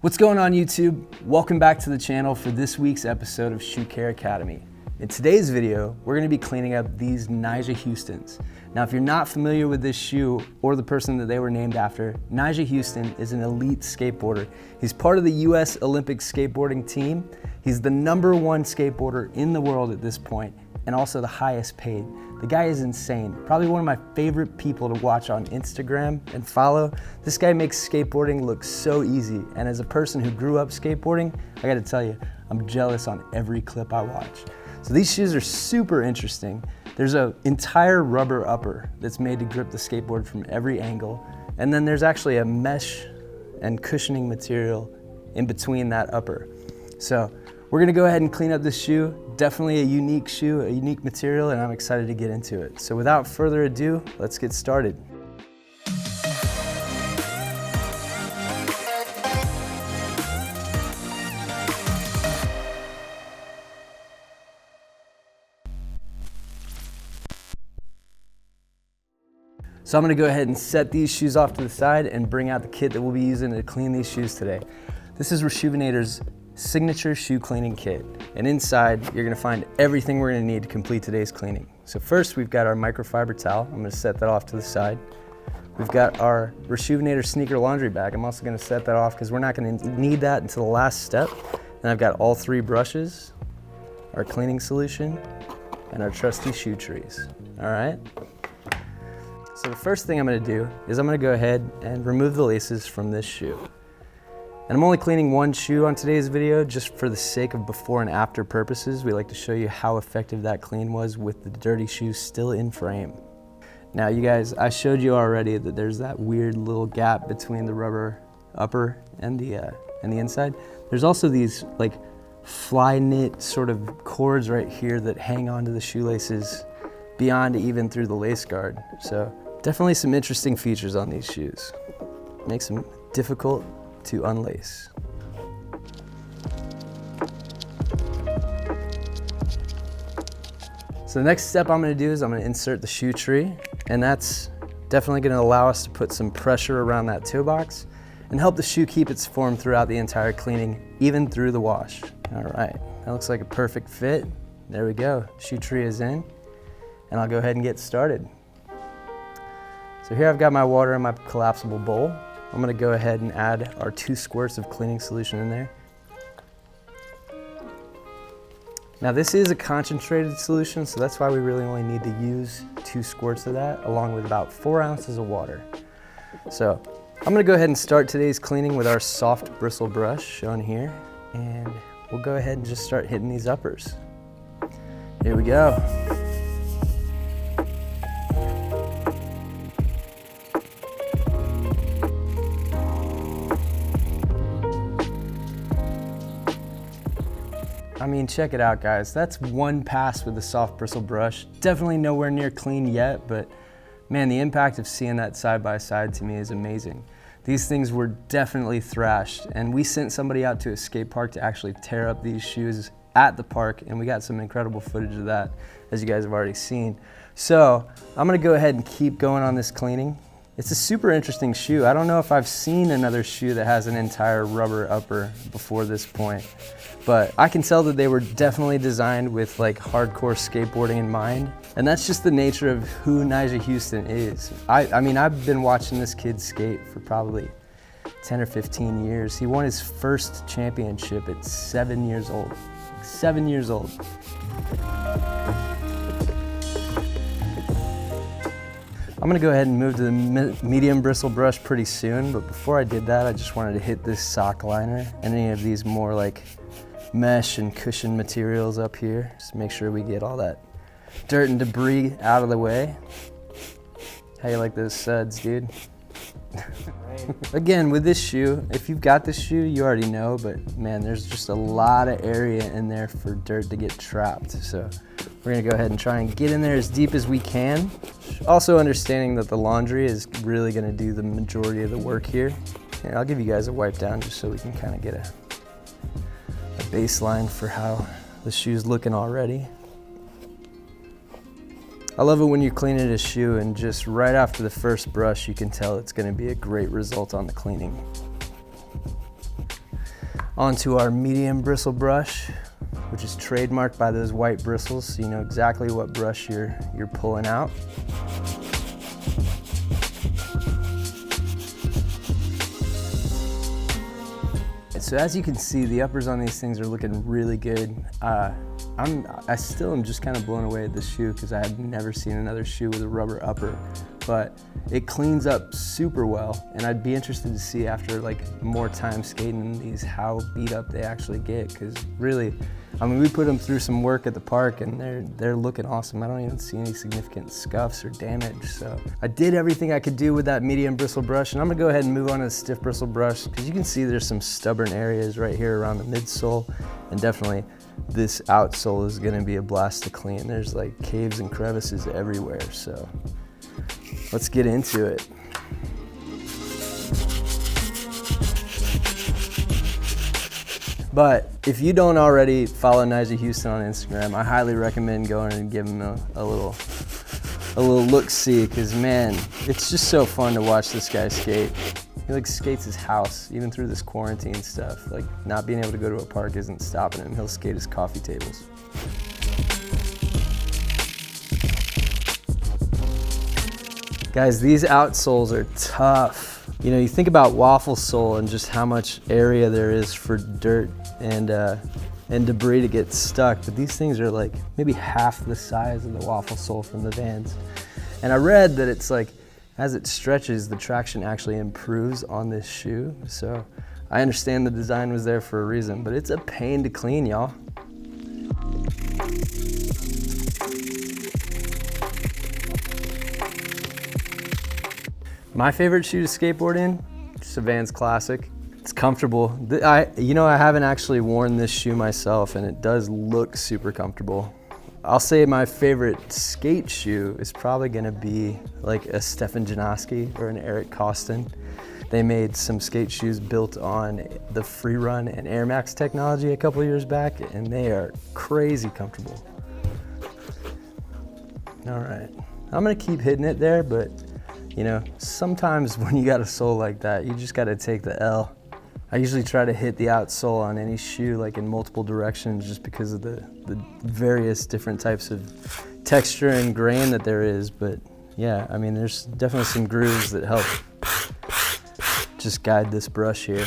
What's going on YouTube? Welcome back to the channel for this week's episode of Shoe Care Academy. In today's video, we're going to be cleaning up these Nyjah Hustons. Now, if you're not familiar with this shoe or the person that they were named after, Nyjah Huston is an elite skateboarder. He's part of the US Olympic skateboarding team. He's the #1 skateboarder in the world at this point, and also the highest paid. The guy is insane. Probably one of my favorite people to watch on Instagram and follow. This guy makes skateboarding look so easy. And as a person who grew up skateboarding, I gotta tell you, I'm jealous on every clip I watch. So these shoes are super interesting. There's an entire rubber upper that's made to grip the skateboard from every angle. And then there's actually a mesh and cushioning material in between that upper. So we're gonna go ahead and clean up this shoe. Definitely a unique shoe, a unique material, and I'm excited to get into it. So without further ado, let's get started. So I'm gonna go ahead and set these shoes off to the side and bring out the kit that we'll be using to clean these shoes today. This is Reshoevn8r's signature shoe cleaning kit. And inside, you're gonna find everything we're gonna need to complete today's cleaning. So first, we've got our microfiber towel. I'm gonna set that off to the side. We've got our Reshoevn8r sneaker laundry bag. I'm also gonna set that off because we're not gonna need that until the last step. Then I've got all 3 brushes, our cleaning solution, and our trusty shoe trees, all right? So the first thing I'm gonna do is I'm gonna go ahead and remove the laces from this shoe. And I'm only cleaning one shoe on today's video just for the sake of before and after purposes. We like to show you how effective that clean was with the dirty shoes still in frame. Now you guys, I showed you already that there's that weird little gap between the rubber upper and the inside. There's also these like fly knit sort of cords right here that hang onto the shoelaces beyond even through the lace guard. So definitely some interesting features on these shoes. Makes them difficult to unlace. So the next step I'm gonna do is I'm gonna insert the shoe tree, and that's definitely gonna allow us to put some pressure around that toe box and help the shoe keep its form throughout the entire cleaning, even through the wash. All right, that looks like a perfect fit. There we go, shoe tree is in, and I'll go ahead and get started. So here I've got my water in my collapsible bowl. I'm gonna go ahead and add our 2 squirts of cleaning solution in there. Now this is a concentrated solution, so that's why we really only need to use 2 squirts of that, along with about 4 ounces of water. So I'm gonna go ahead and start today's cleaning with our soft bristle brush shown here, and we'll go ahead and just start hitting these uppers. Here we go. I mean, check it out, guys. That's one pass with the soft bristle brush. Definitely nowhere near clean yet, but man, the impact of seeing that side by side to me is amazing. These things were definitely thrashed, and we sent somebody out to a skate park to actually tear up these shoes at the park, and we got some incredible footage of that, as you guys have already seen. So I'm gonna go ahead and keep going on this cleaning. It's a super interesting shoe. I don't know if I've seen another shoe that has an entire rubber upper before this point, but I can tell that they were definitely designed with like hardcore skateboarding in mind. And that's just the nature of who Nyjah Huston is. I mean, I've been watching this kid skate for probably 10 or 15 years. He won his first championship at 7 years old. 7 years old. I'm gonna go ahead and move to the medium bristle brush pretty soon, but before I did that, I just wanted to hit this sock liner and any of these more like mesh and cushion materials up here. Just make sure we get all that dirt and debris out of the way. How you like those suds, dude? Again, with this shoe, if you've got this shoe, you already know, but man, there's just a lot of area in there for dirt to get trapped. So we're gonna go ahead and try and get in there as deep as we can. Also understanding that the laundry is really gonna do the majority of the work here. Here, I'll give you guys a wipe down just so we can kind of get a baseline for how the shoe's looking already. I love it when you're cleaning a shoe and just right after the first brush, you can tell it's gonna be a great result on the cleaning. onto our medium bristle brush, which is trademarked by those white bristles, so you know exactly what brush you're pulling out. So as you can see, the uppers on these things are looking really good. I still am just kind of blown away at this shoe because I have never seen another shoe with a rubber upper, but it cleans up super well. And I'd be interested to see after like more time skating these how beat up they actually get, because really, I mean, we put them through some work at the park and they're looking awesome. I don't even see any significant scuffs or damage. So I did everything I could do with that medium bristle brush, and I'm gonna go ahead and move on to the stiff bristle brush, because you can see there's some stubborn areas right here around the midsole, and definitely this outsole is gonna be a blast to clean. There's like caves and crevices everywhere, so let's get into it. But if you don't already follow Nyjah Huston on Instagram, I highly recommend going and giving him a little look-see, because man, it's just so fun to watch this guy skate. He like skates his house, even through this quarantine stuff. Like, not being able to go to a park isn't stopping him. He'll skate his coffee tables. Guys, these outsoles are tough. You know, you think about waffle sole and just how much area there is for dirt and debris to get stuck, but these things are like maybe half the size of the waffle sole from the Vans. And I read that it's like, as it stretches, the traction actually improves on this shoe. So I understand the design was there for a reason, but it's a pain to clean, y'all. My favorite shoe to skateboard in, just a Vans Classic. It's comfortable. I haven't actually worn this shoe myself, and it does look super comfortable. I'll say my favorite skate shoe is probably gonna be like a Stefan Janoski or an Eric Costin. They made some skate shoes built on the Free Run and Air Max technology a couple years back, and they are crazy comfortable. All right, I'm gonna keep hitting it there, but you know, sometimes when you got a sole like that, you just gotta take the L. I usually try to hit the outsole on any shoe like in multiple directions, just because of the various different types of texture and grain that there is. But yeah, I mean, there's definitely some grooves that help just guide this brush here.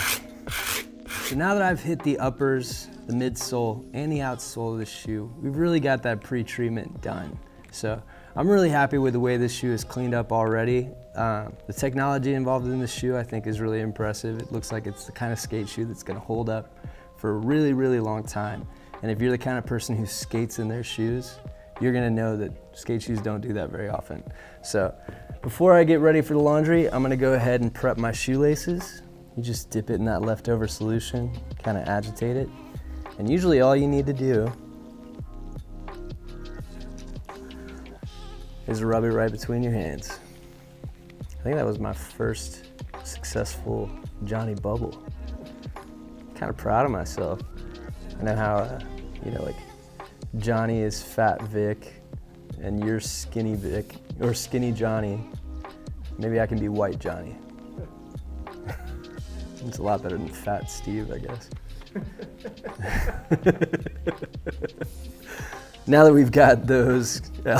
So now that I've hit the uppers, the midsole, and the outsole of the shoe, we've really got that pre-treatment done. So I'm really happy with the way this shoe is cleaned up already. The technology involved in this shoe I think is really impressive. It looks like it's the kind of skate shoe that's gonna hold up for a really, really long time. And if you're the kind of person who skates in their shoes, you're gonna know that skate shoes don't do that very often. So before I get ready for the laundry, I'm gonna go ahead and prep my shoelaces. You just dip it in that leftover solution, kind of agitate it. And usually all you need to do is rub it right between your hands. I think that was my first successful Johnny Bubble. Kind of proud of myself. I know how, like Johnny is Fat Vic and you're Skinny Vic, or Skinny Johnny. Maybe I can be White Johnny. It's a lot better than Fat Steve, I guess. Now that we've got those, now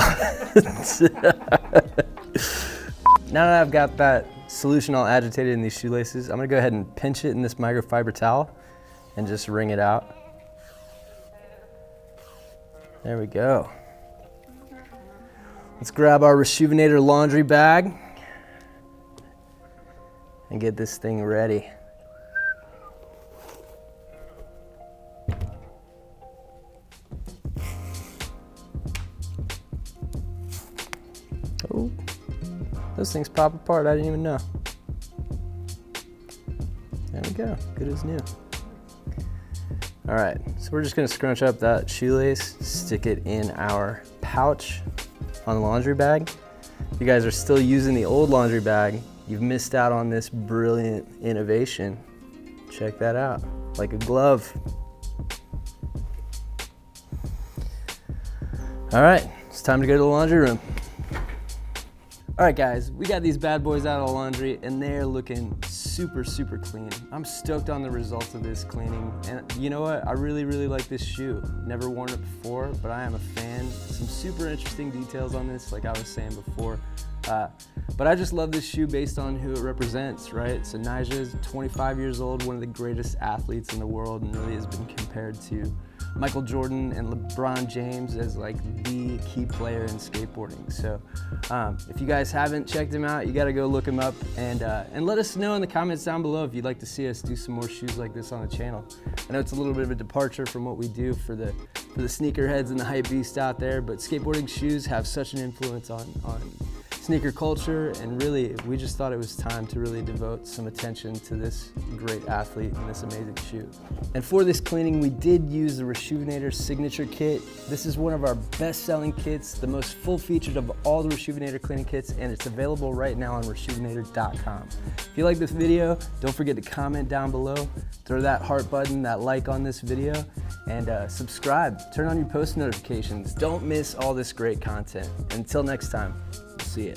that I've got that solution all agitated in these shoelaces, I'm gonna go ahead and pinch it in this microfiber towel and just wring it out. There we go. Let's grab our Reshoevn8r laundry bag and get this thing ready. Oh, those things pop apart, I didn't even know. There we go, good as new. All right, so we're just gonna scrunch up that shoelace, stick it in our pouch on the laundry bag. If you guys are still using the old laundry bag, you've missed out on this brilliant innovation. Check that out, like a glove. All right, it's time to go to the laundry room. All right guys, we got these bad boys out of the laundry and they're looking super, super clean. I'm stoked on the results of this cleaning. And you know what? I really, really like this shoe. Never worn it before, but I am a fan. Some super interesting details on this, like I was saying before. But I just love this shoe based on who it represents, right? So Nyjah is 25 years old, one of the greatest athletes in the world, and really has been compared to Michael Jordan and LeBron James as like the key player in skateboarding. So if you guys haven't checked him out, you gotta go look him up, and let us know in the comments down below if you'd like to see us do some more shoes like this on the channel. I know it's a little bit of a departure from what we do for the sneakerheads and the hype beast out there, but skateboarding shoes have such an influence on sneaker culture, and really we just thought it was time to really devote some attention to this great athlete and this amazing shoe. And for this cleaning, we did use the Reshoevn8r signature kit. This is one of our best-selling kits, the most full-featured of all the Reshoevn8r cleaning kits, and it's available right now on Reshoevn8r.com. If you like this video, don't forget to comment down below, throw that heart button, that like on this video, and subscribe. Turn on your post notifications. Don't miss all this great content. Until next time. See ya.